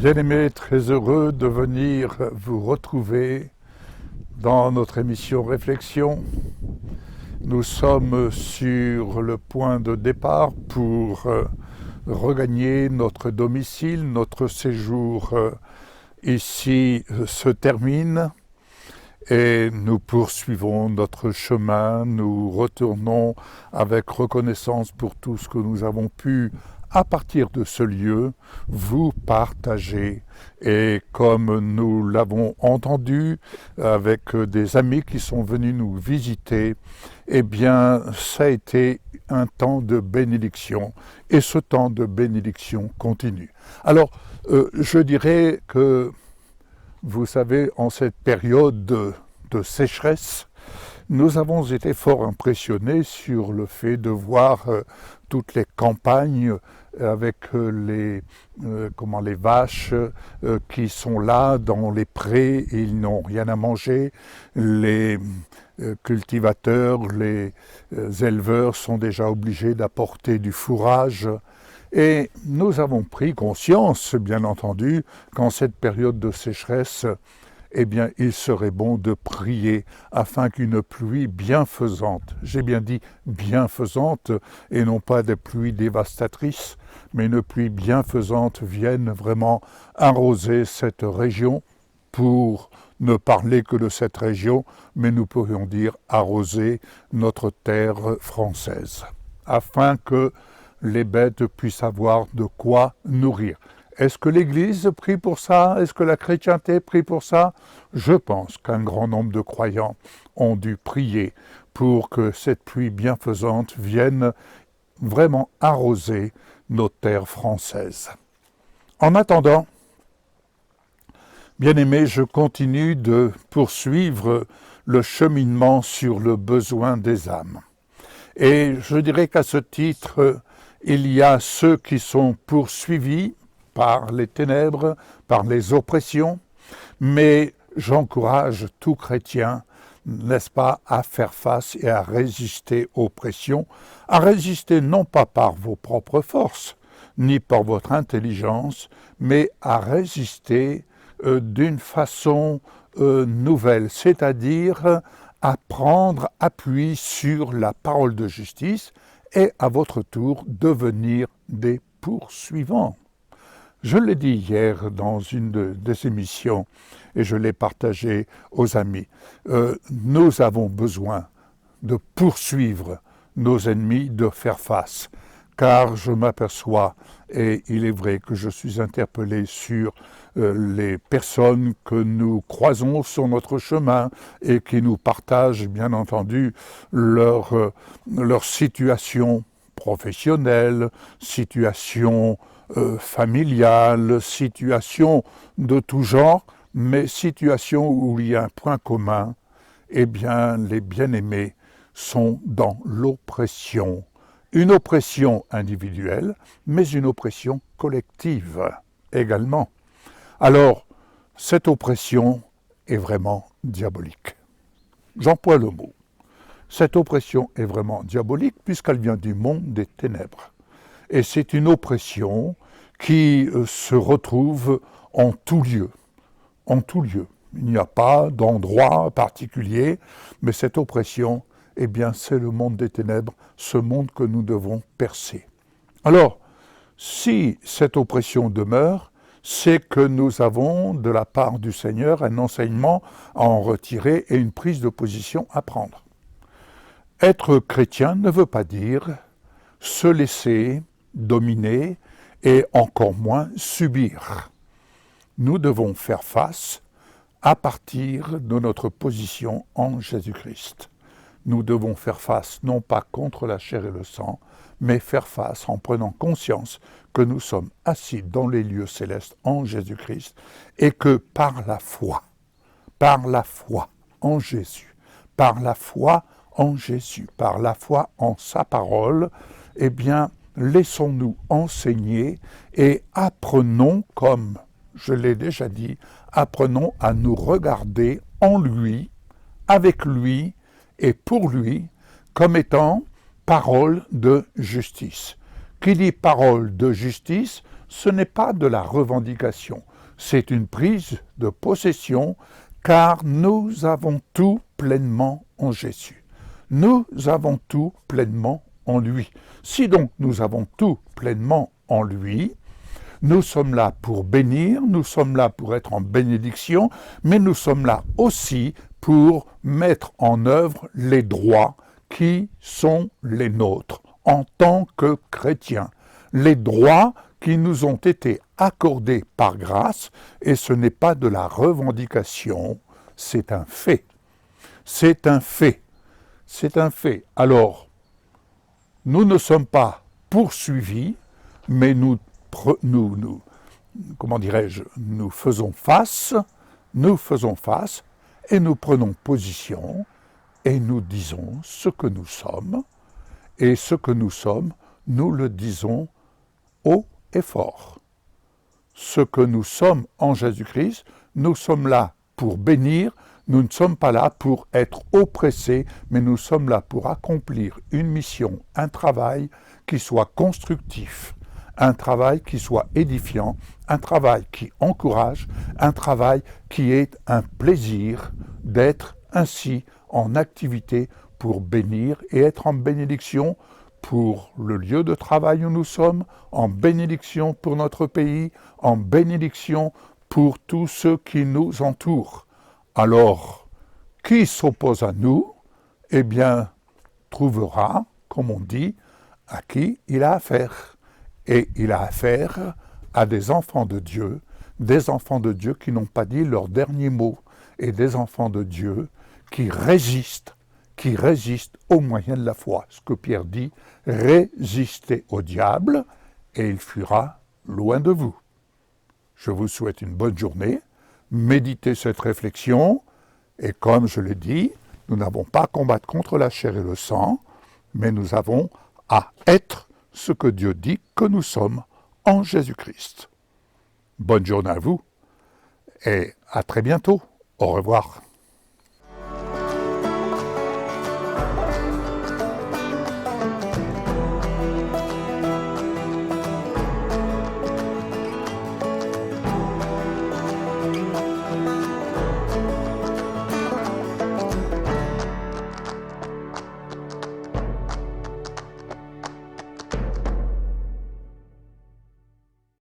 Bien-aimés, très heureux de venir vous retrouver dans notre émission Réflexion. Nous sommes sur le point de départ pour regagner notre domicile. Notre séjour ici se termine et nous poursuivons notre chemin. Nous retournons avec reconnaissance pour tout ce que nous avons pu à partir de ce lieu, vous partagez. Et comme nous l'avons entendu avec des amis qui sont venus nous visiter, eh bien, ça a été un temps de bénédiction. Et ce temps de bénédiction continue. Alors, je dirais que, vous savez, en cette période de sécheresse, nous avons été fort impressionnés sur le fait de voir toutes les campagnes avec les vaches qui sont là dans les prés, ils n'ont rien à manger, les cultivateurs, les éleveurs sont déjà obligés d'apporter du fourrage. Et nous avons pris conscience, bien entendu, qu'en cette période de sécheresse, eh bien, il serait bon de prier afin qu'une pluie bienfaisante, j'ai bien dit bienfaisante, et non pas des pluies dévastatrices, mais une pluie bienfaisante vienne vraiment arroser cette région, pour ne parler que de cette région, mais nous pourrions dire arroser notre terre française, afin que les bêtes puissent avoir de quoi nourrir. Est-ce que l'Église prie pour ça? Est-ce que la chrétienté prie pour ça? Je pense qu'un grand nombre de croyants ont dû prier pour que cette pluie bienfaisante vienne vraiment arroser nos terres françaises. En attendant, bien-aimés, je continue de poursuivre le cheminement sur le besoin des âmes. Et je dirais qu'à ce titre, il y a ceux qui sont poursuivis par les ténèbres, par les oppressions, mais j'encourage tout chrétien, n'est-ce pas, à faire face et à résister aux pressions, à résister non pas par vos propres forces, ni par votre intelligence, mais à résister d'une façon nouvelle, c'est-à-dire à prendre appui sur la parole de justice et à votre tour devenir des poursuivants. Je l'ai dit hier dans une des émissions et je l'ai partagé aux amis. Nous avons besoin de poursuivre nos ennemis, de faire face. Car je m'aperçois, et il est vrai que je suis interpellé sur les personnes que nous croisons sur notre chemin et qui nous partagent bien entendu leur situation professionnelle, situation familiale, situation de tout genre, mais situation où il y a un point commun, eh bien les bien-aimés sont dans l'oppression. Une oppression individuelle, mais une oppression collective également. Alors, cette oppression est vraiment diabolique. J'emploie le mot. Cette oppression est vraiment diabolique puisqu'elle vient du monde des ténèbres. Et c'est une oppression qui se retrouve en tout lieu. En tout lieu. Il n'y a pas d'endroit particulier, mais cette oppression, eh bien, c'est le monde des ténèbres, ce monde que nous devons percer. Alors, si cette oppression demeure, c'est que nous avons, de la part du Seigneur, un enseignement à en retirer et une prise de position à prendre. Être chrétien ne veut pas dire se laisser dominer et encore moins subir. Nous devons faire face à partir de notre position en Jésus-Christ. Nous devons faire face non pas contre la chair et le sang, mais faire face en prenant conscience que nous sommes assis dans les lieux célestes en Jésus-Christ et que par la foi en Jésus, par la foi en Jésus, par la foi en sa parole, eh bien, laissons-nous enseigner et apprenons, comme je l'ai déjà dit, apprenons à nous regarder en lui, avec lui et pour lui, comme étant parole de justice. Qui dit parole de justice, ce n'est pas de la revendication. c'est une prise de possession, car nous avons tout pleinement en Jésus. Nous avons tout pleinement en lui. Si donc nous avons tout pleinement en lui, nous sommes là pour bénir, nous sommes là pour être en bénédiction, mais nous sommes là aussi pour mettre en œuvre les droits qui sont les nôtres en tant que chrétiens. Les droits qui nous ont été accordés par grâce, et ce n'est pas de la revendication, c'est un fait. C'est un fait. C'est un fait. Alors, nous ne sommes pas poursuivis, mais nous faisons face et nous prenons position et nous disons ce que nous sommes, et ce que nous sommes, nous le disons haut et fort. Ce que nous sommes en Jésus-Christ, nous sommes là pour bénir, nous ne sommes pas là pour être oppressés, mais nous sommes là pour accomplir une mission, un travail qui soit constructif, un travail qui soit édifiant, un travail qui encourage, un travail qui est un plaisir d'être ainsi en activité pour bénir et être en bénédiction pour le lieu de travail où nous sommes, en bénédiction pour notre pays, en bénédiction pour tous ceux qui nous entourent. Alors, qui s'oppose à nous, eh bien, trouvera, comme on dit, à qui il a affaire. Et il a affaire à des enfants de Dieu qui n'ont pas dit leur dernier mot, et des enfants de Dieu qui résistent au moyen de la foi. Ce que Pierre dit, résistez au diable, et il fuira loin de vous. Je vous souhaite une bonne journée, méditez cette réflexion, et comme je l'ai dit, nous n'avons pas à combattre contre la chair et le sang, mais nous avons à être ce que Dieu dit que nous sommes en Jésus-Christ. Bonne journée à vous, et à très bientôt. Au revoir.